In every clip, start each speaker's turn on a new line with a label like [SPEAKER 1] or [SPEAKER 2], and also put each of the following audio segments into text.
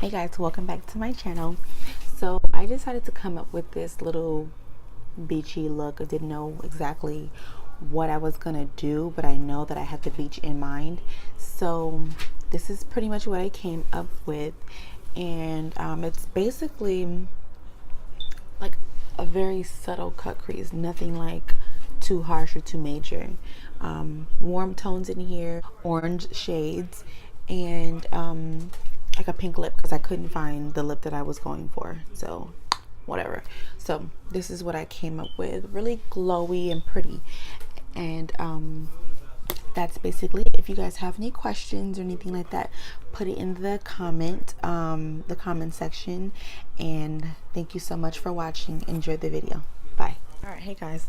[SPEAKER 1] Hey guys, welcome back to my channel. So I decided to come up with this little beachy look. I didn't know exactly what I was gonna do, but I know that I had the beach in mind. So this is pretty much what I came up with, and it's basically like a very subtle cut crease, nothing like too harsh or too major. Warm tones in here, orange shades, and like a pink lip because I couldn't find the lip that I was going for. So whatever. So this is what I came up with, really glowy and pretty. And that's basically it. If you guys have any questions or anything like that, put it in the comment section. And thank you so much for watching. Enjoy the video. Bye. All right, hey guys,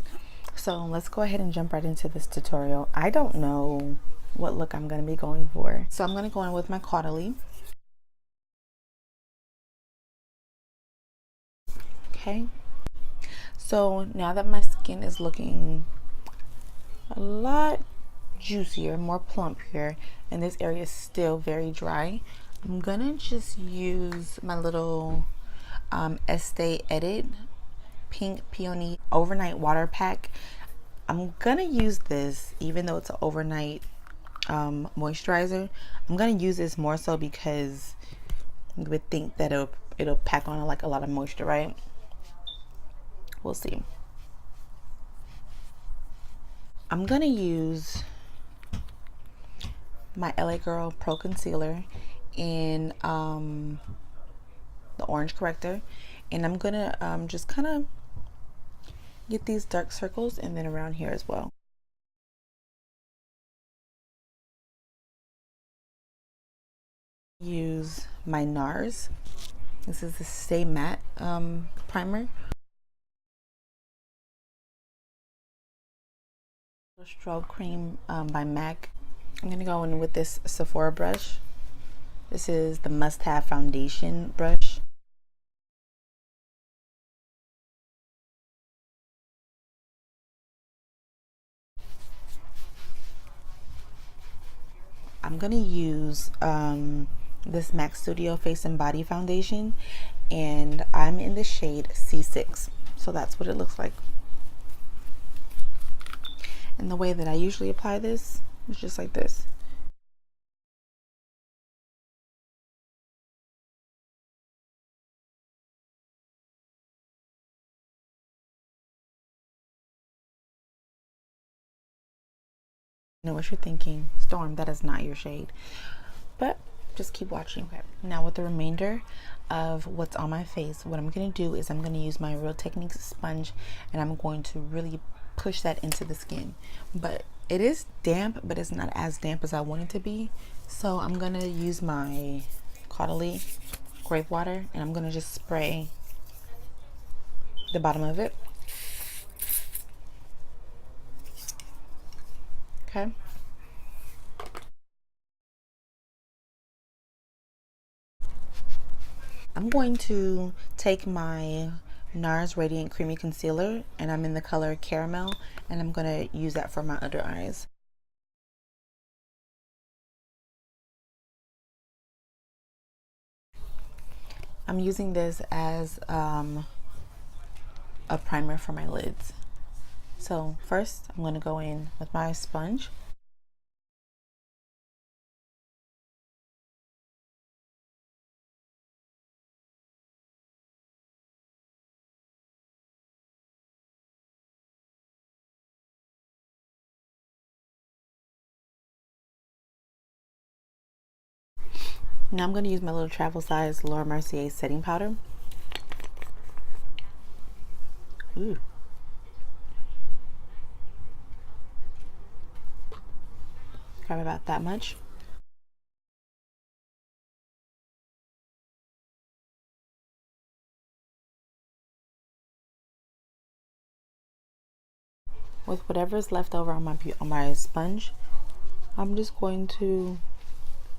[SPEAKER 1] so let's go ahead and jump right into this tutorial. I don't know what look I'm going to be going for, so I'm going to go in with my Caudalie. Okay, so now that my skin is looking a lot juicier, more plump here, and this area is still very dry, I'm gonna just use my little Estee Edit Pink Peony Overnight Water Pack. I'm gonna use this even though it's an overnight moisturizer. I'm gonna use this more so because you would think that it'll pack on like a lot of moisture, right? We'll see. I'm gonna use my LA Girl Pro Concealer in the orange corrector, and I'm gonna just kind of get these dark circles and then around here as well. Use my NARS. This is the Stay Matte primer. Strobe Cream by MAC. I'm gonna go in with this Sephora brush. This is the must-have foundation brush. I'm gonna use this MAC Studio Face and Body Foundation, and I'm in the shade C6. So that's what it looks like. And the way that I usually apply this is just like this. I know what you're thinking, Storm, that is not your shade, but just keep watching. Okay, now with the remainder of what's on my face, what I'm going to do is I'm going to use my Real Techniques sponge, and I'm going to really push that into the skin. But it is damp, but it's not as damp as I want it to be. So I'm going to use my Caudalie grape water, and I'm going to just spray the bottom of it. Okay. I'm going to take my NARS Radiant Creamy Concealer, and I'm in the color Caramel, and I'm going to use that for my under eyes. I'm using this as a primer for my lids. So first, I'm going to go in with my sponge. Now I'm going to use my little travel size Laura Mercier setting powder. Ooh. Grab about that much. With whatever's left over on my sponge, I'm just going to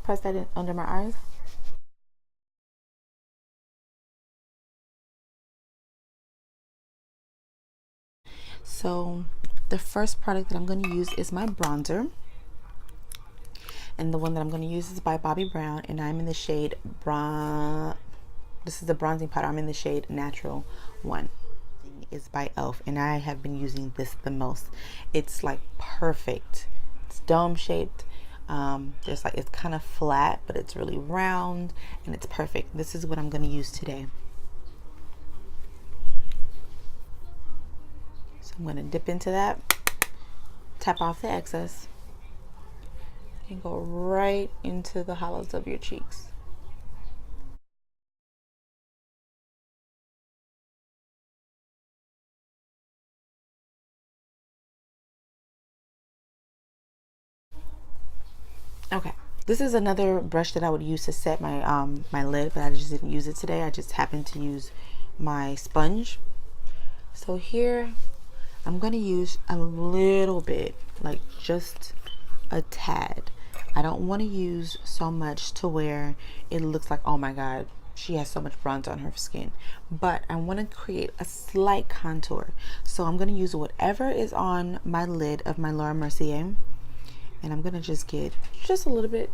[SPEAKER 1] press that in under my eyes. So the first product that I'm going to use is my bronzer. And the one that I'm going to use is by Bobbi Brown, and I'm in the shade this is the bronzing powder. I'm in the shade Natural one. Is by Elf, and I have been using this the most. It's like perfect. It's dome shaped. Just like it's kind of flat, but it's really round, and it's perfect. This is what I'm going to use today. So I'm going to dip into that, tap off the excess, and go right into the hollows of your cheeks. Okay, this is another brush that I would use to set my my lid, but I just didn't use it today. I just happened to use my sponge. So here I'm gonna use a little bit, like just a tad. I don't want to use so much to where it looks like, oh my god, she has so much bronze on her skin, but I want to create a slight contour. So I'm going to use whatever is on my lid of my Laura Mercier, and I'm going to just get just a little bit,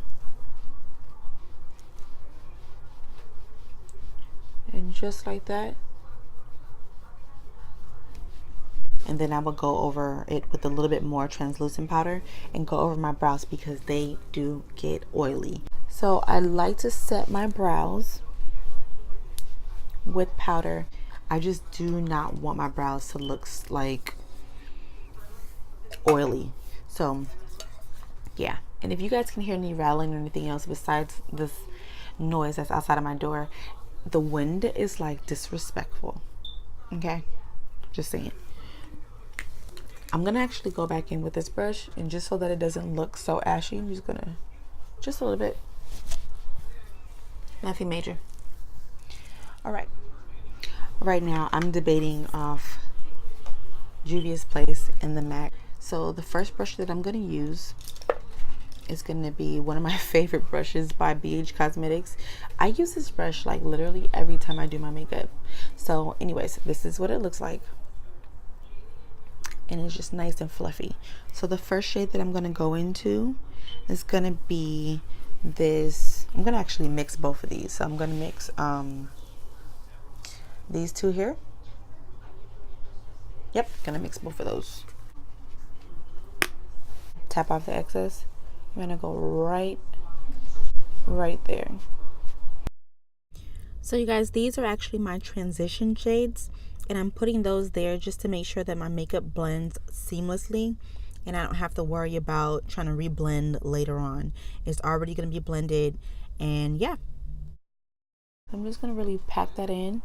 [SPEAKER 1] and just like that. And then I will go over it with a little bit more translucent powder and go over my brows because they do get oily. So I like to set my brows with powder. I just do not want my brows to look like oily. So yeah, and if you guys can hear any rattling or anything else besides this noise that's outside of my door, the wind is like disrespectful. Okay, just saying. I'm gonna actually go back in with this brush, and just so that it doesn't look so ashy, I'm just gonna, just a little bit, nothing major. All right, right now I'm debating off Juvia's Place and the MAC. So the first brush that I'm gonna use is gonna be one of my favorite brushes by BH Cosmetics. I use this brush like literally every time I do my makeup. So anyways, this is what it looks like, and it's just nice and fluffy. So the first shade that I'm gonna go into is gonna be this. I'm gonna actually mix both of these. So I'm gonna mix these two here. Yep, gonna mix both of those. Tap off the excess. I'm gonna go right there. So you guys, these are actually my transition shades, and I'm putting those there just to make sure that my makeup blends seamlessly and I don't have to worry about trying to reblend later on. It's already going to be blended, and yeah. I'm just going to really pack that in.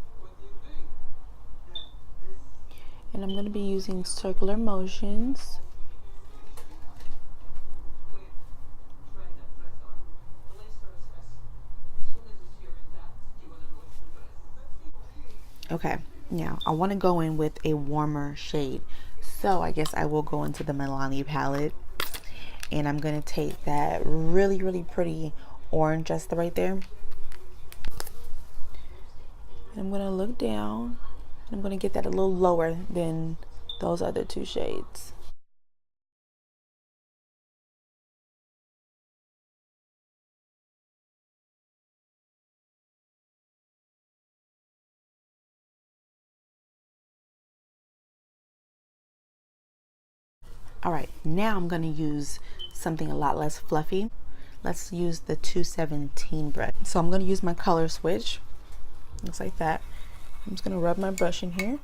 [SPEAKER 1] And I'm going to be using circular motions. Okay, now I want to go in with a warmer shade. So I guess I will go into the Milani palette. And I'm going to take that really, really pretty orange just right there. And I'm going to look down. And I'm going to get that a little lower than those other two shades. All right, now I'm going to use something a lot less fluffy. Let's use the 217 brush. So I'm going to use my color switch. Looks like that. I'm just going to rub my brush in here.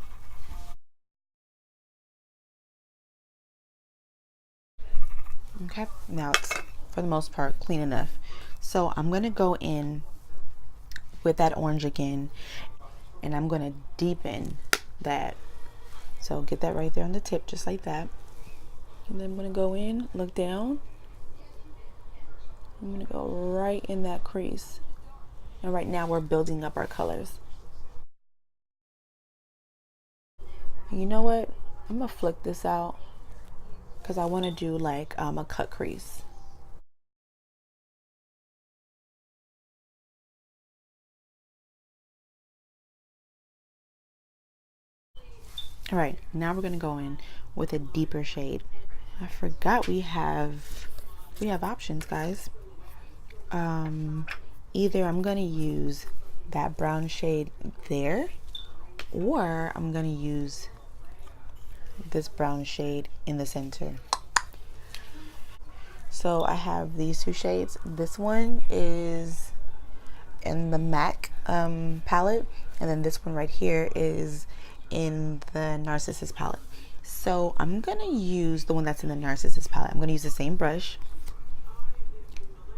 [SPEAKER 1] Okay, now it's for the most part clean enough. So I'm going to go in with that orange again, and I'm going to deepen that. So get that right there on the tip, just like that. And then I'm going to go in, look down. I'm going to go right in that crease. And right now we're building up our colors. And you know what? I'm going to flick this out because I want to do like a cut crease. All right, now we're going to go in with a deeper shade. I forgot we have options, guys. either I'm going to use that brown shade there, or I'm going to use this brown shade in the center. So I have these two shades. This one is in the MAC palette, and then this one right here is in the Narcissus palette. So I'm gonna use the one that's in the Narcissus palette. I'm gonna use the same brush,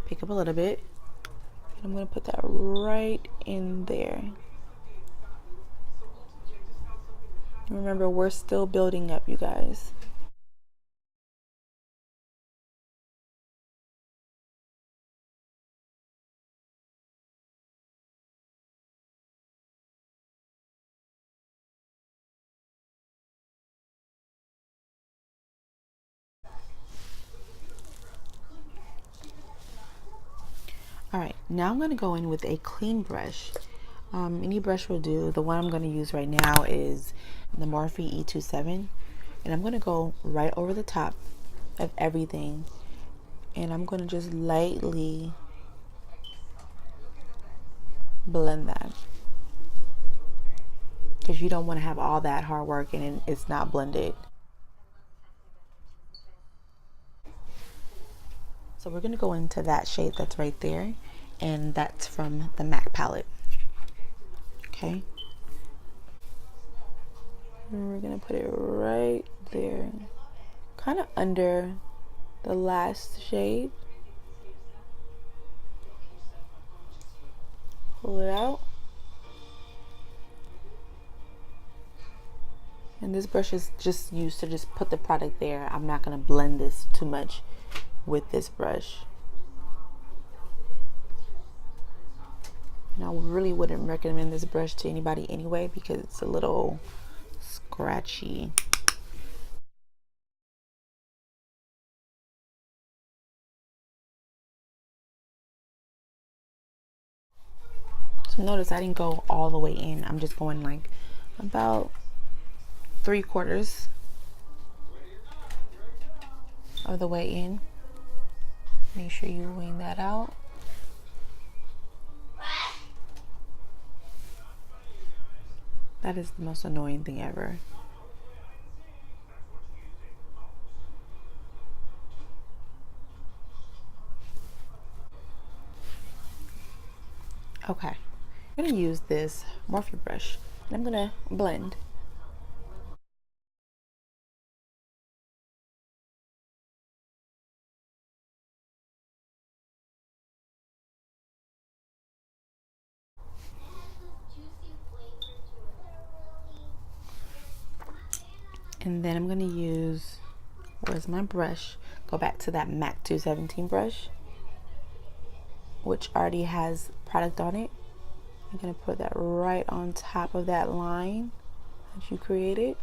[SPEAKER 1] pick up a little bit, and I'm gonna put that right in there. Remember, we're still building up, you guys. All right, now I'm gonna go in with a clean brush. Any brush will do. The one I'm gonna use right now is the Morphe E27, and I'm gonna go right over the top of everything, and I'm gonna just lightly blend that, because you don't want to have all that hard work and it's not blended. So we're gonna go into that shade that's right there, and that's from the MAC palette. Okay, and we're gonna put it right there, kind of under the last shade. Pull it out. And this brush is just used to just put the product there. I'm not gonna blend this too much with this brush. And I really wouldn't recommend this brush to anybody anyway, because it's a little scratchy. So notice I didn't go all the way in. I'm just going like about 3/4 of the way in. Make sure you wing that out. That is the most annoying thing ever. Okay, I'm gonna use this Morphe brush, and I'm gonna blend. And then I'm gonna use, where's my brush? Go back to that MAC 217 brush, which already has product on it. I'm gonna put that right on top of that line that you created.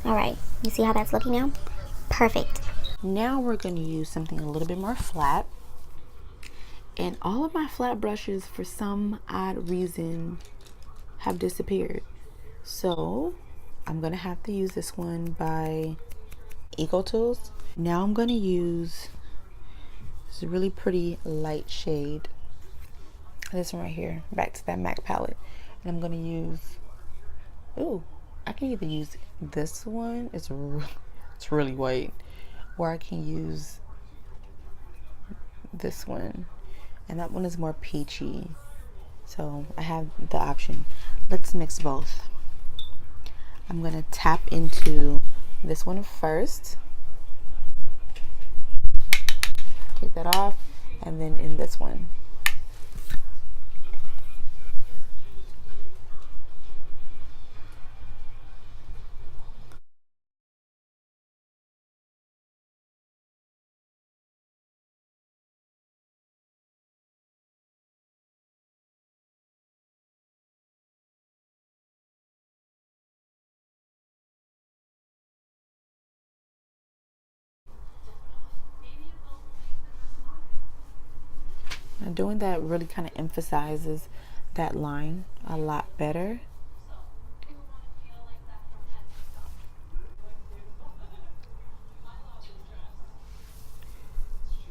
[SPEAKER 2] All right, you see how that's looking now? Perfect.
[SPEAKER 1] Now we're gonna use something a little bit more flat. And all of my flat brushes, for some odd reason, have disappeared. So I'm gonna have to use this one by EcoTools. Now I'm gonna use this really pretty light shade, this one right here, back to that MAC palette. And I'm gonna use, ooh, I can either use this one, it's really white, or I can use this one, and that one is more peachy. So I have the option. Let's mix both. I'm gonna tap into this one first, take that off, and then in this one. Now doing that really kind of emphasizes that line a lot better.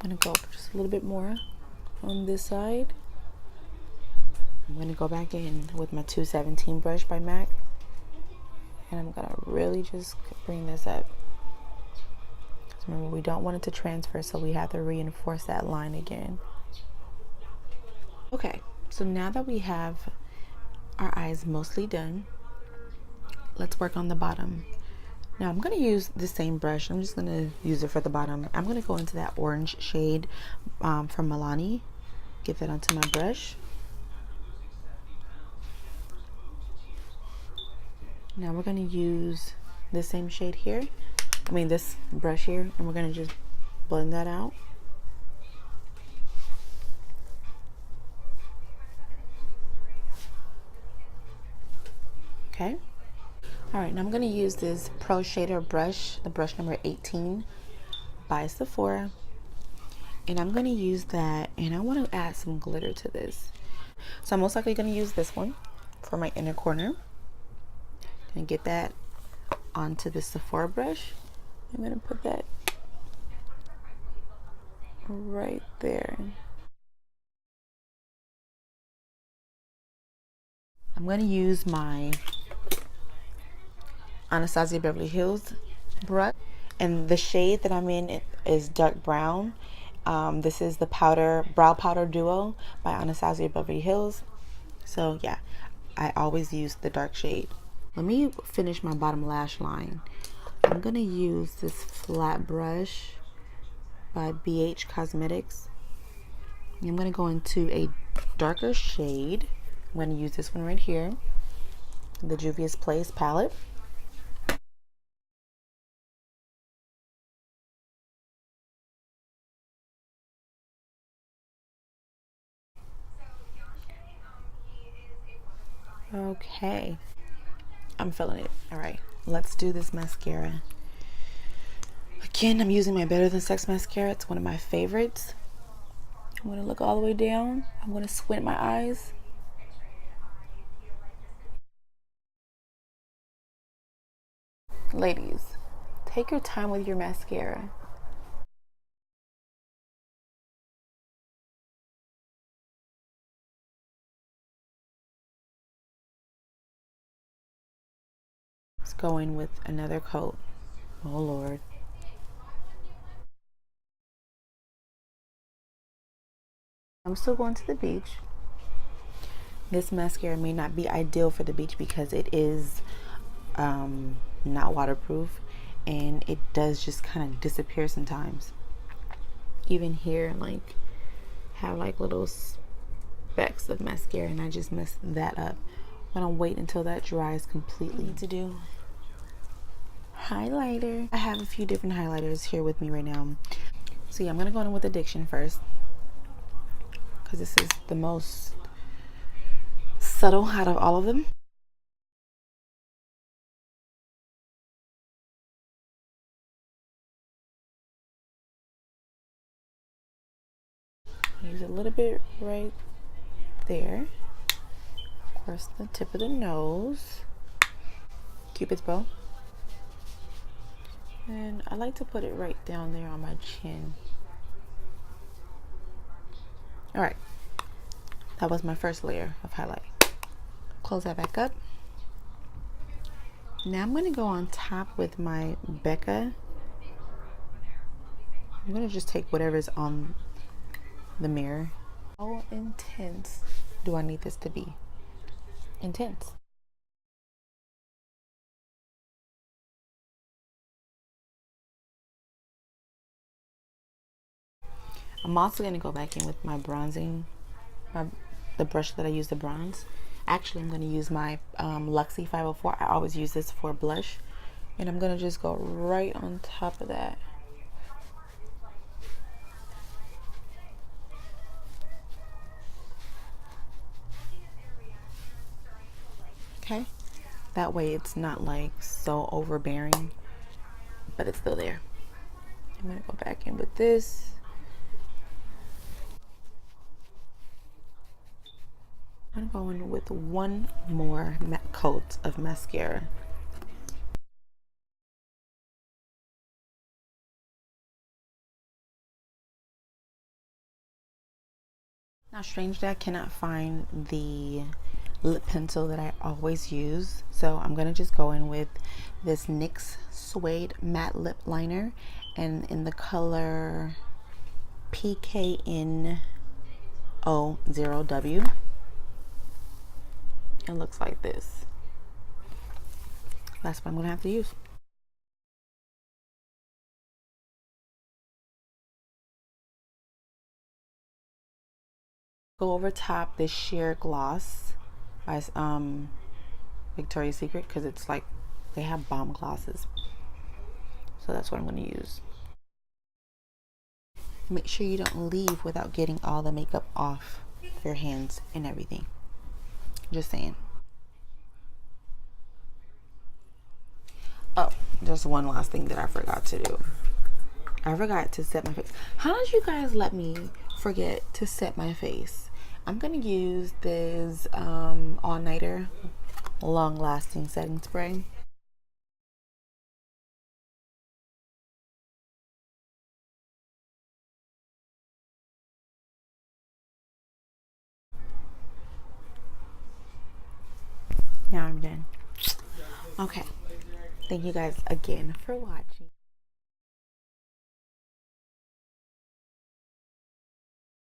[SPEAKER 1] I'm gonna go just a little bit more on this side. I'm gonna go back in with my 217 brush by MAC, and I'm gonna really just bring this up. Remember, we don't want it to transfer, so we have to reinforce that line again. Okay, so now that we have our eyes mostly done, let's work on the bottom. Now I'm going to use the same brush. I'm just going to use it for the bottom. I'm going to go into that orange shade from Milani. Get that onto my brush. Now we're going to use the same shade here. I mean this brush here, and we're going to just blend that out. Okay. Alright, now I'm going to use this Pro Shader brush, the brush number 18 by Sephora. And I'm going to use that, and I want to add some glitter to this. So I'm most likely going to use this one for my inner corner. And get that onto the Sephora brush. I'm going to put that right there. I'm going to use my Anastasia Beverly Hills brush, and the shade that I'm in is dark brown. This is the brow powder duo by Anastasia Beverly Hills. So yeah, I always use the dark shade. Let me finish my bottom lash line. I'm gonna use this flat brush by BH Cosmetics. I'm gonna go into a darker shade. I'm gonna use this one right here, the Juvia's Place palette. Okay, I'm feeling it. All right, let's do this mascara. Again, I'm using my Better Than Sex mascara. It's one of my favorites. I'm gonna look all the way down. I'm gonna squint my eyes. Ladies, take your time with your mascara. Let's go in with another coat. Oh Lord. I'm still going to the beach. This mascara may not be ideal for the beach because it is not waterproof, and it does just kind of disappear sometimes. Even here, like, have like little specks of mascara, and I just messed that up. I'm gonna wait until that dries completely to do highlighter. I have a few different highlighters here with me right now. So yeah, I'm gonna go in with Addiction first, because this is the most subtle out of all of them. Use a little bit right there. Of course, the tip of the nose. Cupid's bow. And I like to put it right down there on my chin. Alright. That was my first layer of highlight. Close that back up. Now I'm going to go on top with my Becca. I'm going to just take whatever's on the mirror. How intense do I need this to be? Intense. I'm also going to go back in with my bronzing, the brush that I use to bronze. Actually, I'm going to use my Luxie 504. I always use this for blush. And I'm going to just go right on top of that. Okay? That way it's not like so overbearing, but it's still there. I'm going to go back in with this. I'm going with one more coat of mascara. Now, strangely, I cannot find the lip pencil that I always use, so I'm gonna just go in with this NYX Suede Matte Lip Liner, and in the color PKN0W. It looks like this. That's what I'm gonna have to use. Go over top this sheer gloss by Victoria's Secret, because it's like they have bomb glosses, so that's what I'm going to use. Make sure you don't leave without getting all the makeup off your hands and everything. Just saying. Oh, there's one last thing that I forgot to do. I forgot to set my face. How did you guys let me forget to set my face? I'm gonna use this all-nighter long-lasting setting spray. Now I'm done. Okay, thank you guys again for watching.